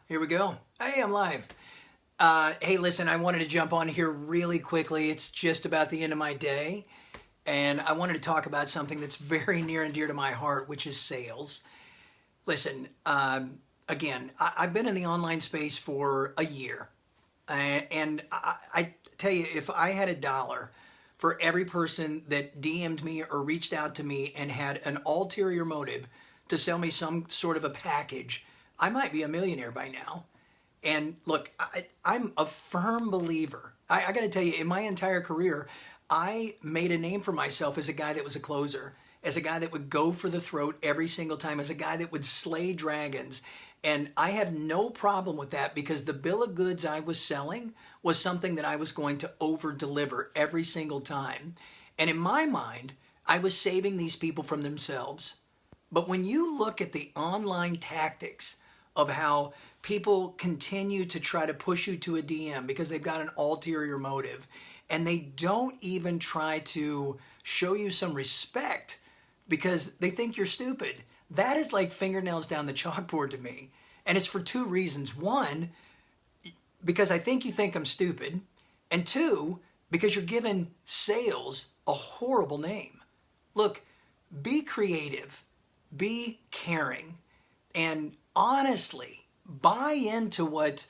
Here we go. Hey, I'm live. Hey, listen, I wanted to jump on here really quickly. It's just about the end of my day, and I wanted to talk about something that's very near and dear to my heart, which is sales. Listen, again, I've been in the online space for a year, and I tell you, if I had $1 for every person that DM'd me or reached out to me and had an ulterior motive to sell me some sort of a package, I might be a millionaire by now. And look, I'm a firm believer. I got to tell you, in my entire career, I made a name for myself as a guy that was a closer, as a guy that would go for the throat every single time, as a guy that would slay dragons. And I have no problem with that because the bill of goods I was selling was something that I was going to over deliver every single time. And in my mind, I was saving these people from themselves. But when you look at the online tactics of how people continue to try to push you to a DM because they've got an ulterior motive, and they don't even try to show you some respect because they think you're stupid, that is like fingernails down the chalkboard to me. And it's for two reasons. One, because I think you think I'm stupid. And two, because you're giving sales a horrible name. Look, be creative, be caring, and honestly, buy into what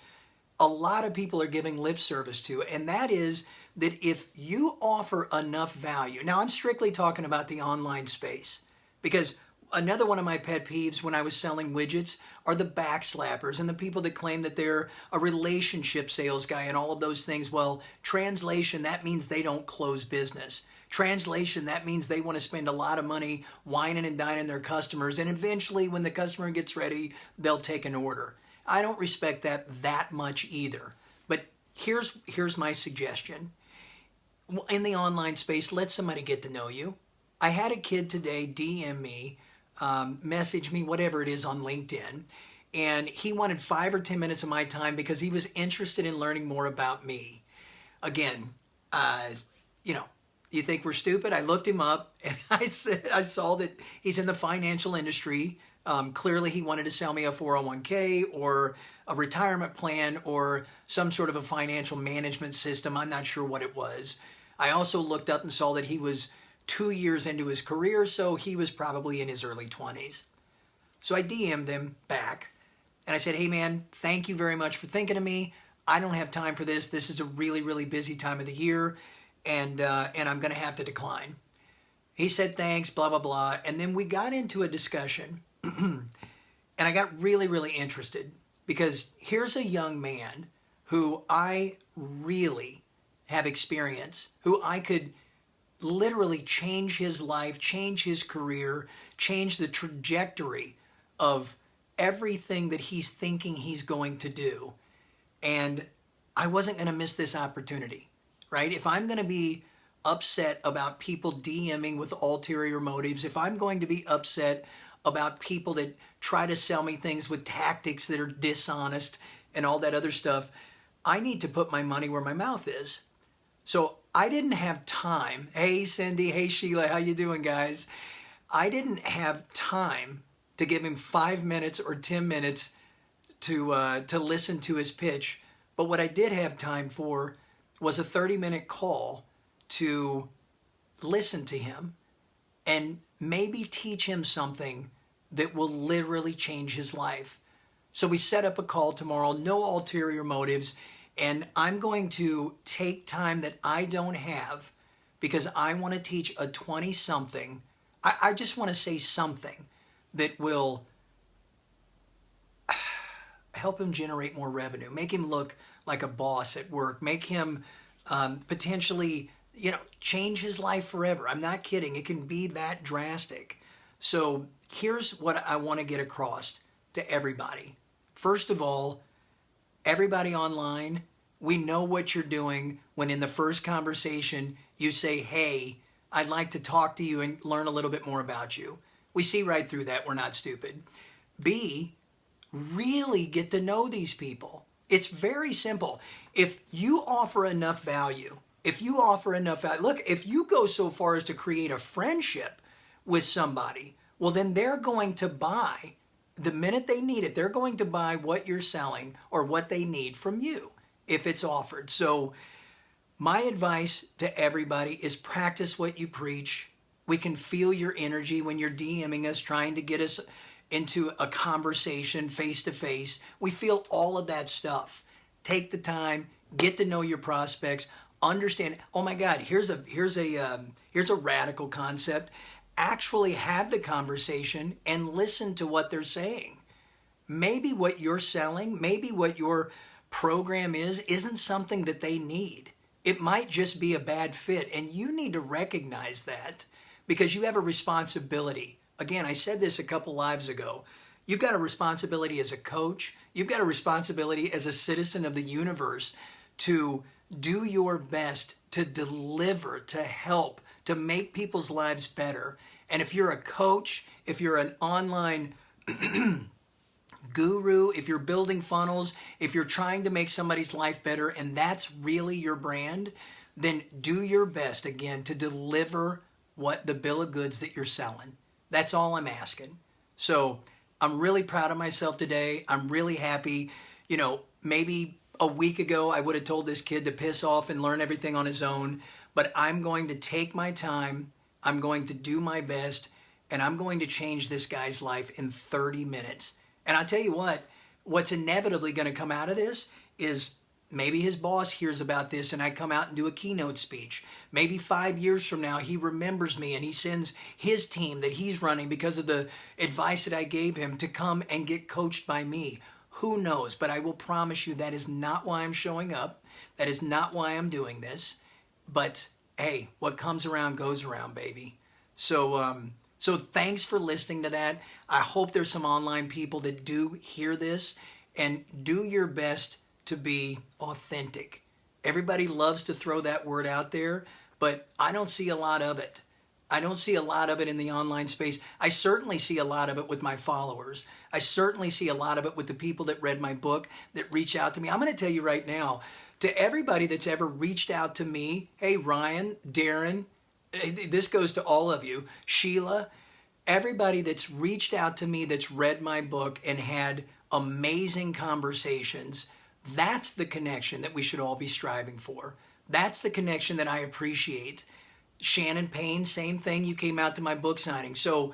a lot of people are giving lip service to, and that is that if you offer enough value, now I'm strictly talking about the online space, because another one of my pet peeves when I was selling widgets are the backslappers and the people that claim that they're a relationship sales guy and all of those things. Well, translation, that means they don't close business. Translation, that means they want to spend a lot of money wining and dining their customers, and eventually when the customer gets ready, they'll take an order. I don't respect that much either. But here's my suggestion. In the online space, let somebody get to know you. I had a kid today DM me, message me, whatever it is, on LinkedIn, and he wanted 5 or 10 minutes of my time because he was interested in learning more about me. Again, you think we're stupid? I looked him up and I saw that he's in the financial industry. Clearly he wanted to sell me a 401k or a retirement plan or some sort of a financial management system. I'm not sure what it was. I also looked up and saw that he was 2 years into his career, so he was probably in his early 20s. So I DM'd him back and I said, hey man, thank you very much for thinking of me. I don't have time for this. This is a really, really busy time of the year. And I'm going to have to decline. He said, thanks, blah, blah, blah. And then we got into a discussion and I got really, really interested because here's a young man who I really have experience, who I could literally change his life, change his career, change the trajectory of everything that he's thinking he's going to do. And I wasn't going to miss this opportunity. Right? If I'm going to be upset about people DMing with ulterior motives, if I'm going to be upset about people that try to sell me things with tactics that are dishonest and all that other stuff, I need to put my money where my mouth is. So I didn't have time. Hey, Cindy. Hey, Sheila. How you doing, guys? I didn't have time to give him 5 minutes or 10 minutes to listen to his pitch. But what I did have time for was a 30-minute call to listen to him and maybe teach him something that will literally change his life. So we set up a call tomorrow, no ulterior motives, and I'm going to take time that I don't have because I want to teach a 20-something. I just want to say something that will help him generate more revenue, make him look like a boss at work, make him potentially, change his life forever. I'm not kidding. It can be that drastic. So here's what I want to get across to everybody. First of all, everybody online, we know what you're doing when in the first conversation you say, hey, I'd like to talk to you and learn a little bit more about you. We see right through that. We're not stupid. B, really get to know these people. It's very simple. If you offer enough value, look, if you go so far as to create a friendship with somebody, well, then they're going to buy the minute they need it, they're going to buy what you're selling or what they need from you if it's offered. So my advice to everybody is practice what you preach. We can feel your energy when you're DMing us, trying to get us into a conversation face to face. We feel all of that stuff. Take the time, get to know your prospects, understand. Oh my God, here's a radical concept. Actually have the conversation and listen to what they're saying. Maybe what you're selling, maybe what your program isn't something that they need. It might just be a bad fit, and you need to recognize that because you have a responsibility. Again, I said this a couple lives ago. You've got a responsibility as a coach. You've got a responsibility as a citizen of the universe to do your best to deliver, to help, to make people's lives better. And if you're a coach, if you're an online guru, if you're building funnels, if you're trying to make somebody's life better and that's really your brand, then do your best again to deliver what the bill of goods that you're selling. That's all I'm asking. So I'm really proud of myself today. I'm really happy. You know, maybe a week ago I would have told this kid to piss off and learn everything on his own, but I'm going to take my time. I'm going to do my best, and I'm going to change this guy's life in 30 minutes. And I'll tell you what's inevitably going to come out of this is maybe his boss hears about this and I come out and do a keynote speech. Maybe 5 years from now, he remembers me and he sends his team that he's running because of the advice that I gave him to come and get coached by me. Who knows? But I will promise you that is not why I'm showing up. That is not why I'm doing this. But hey, what comes around goes around, baby. So thanks for listening to that. I hope there's some online people that do hear this and do your best to be authentic. Everybody loves to throw that word out there, but I don't see a lot of it. I don't see a lot of it in the online space. I certainly see a lot of it with my followers. I certainly see a lot of it with the people that read my book, that reach out to me. I'm going to tell you right now, to everybody that's ever reached out to me, hey, Ryan, Darren, this goes to all of you, Sheila, everybody that's reached out to me that's read my book and had amazing conversations, that's the connection that we should all be striving for. That's the connection that I appreciate. Shannon Payne, same thing. You came out to my book signing. So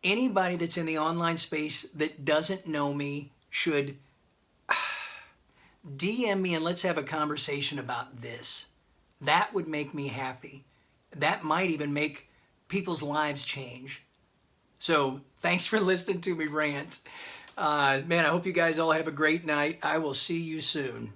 anybody that's in the online space that doesn't know me should DM me and let's have a conversation about this. That would make me happy. That might even make people's lives change. So thanks for listening to me rant. Man, I hope you guys all have a great night. I will see you soon.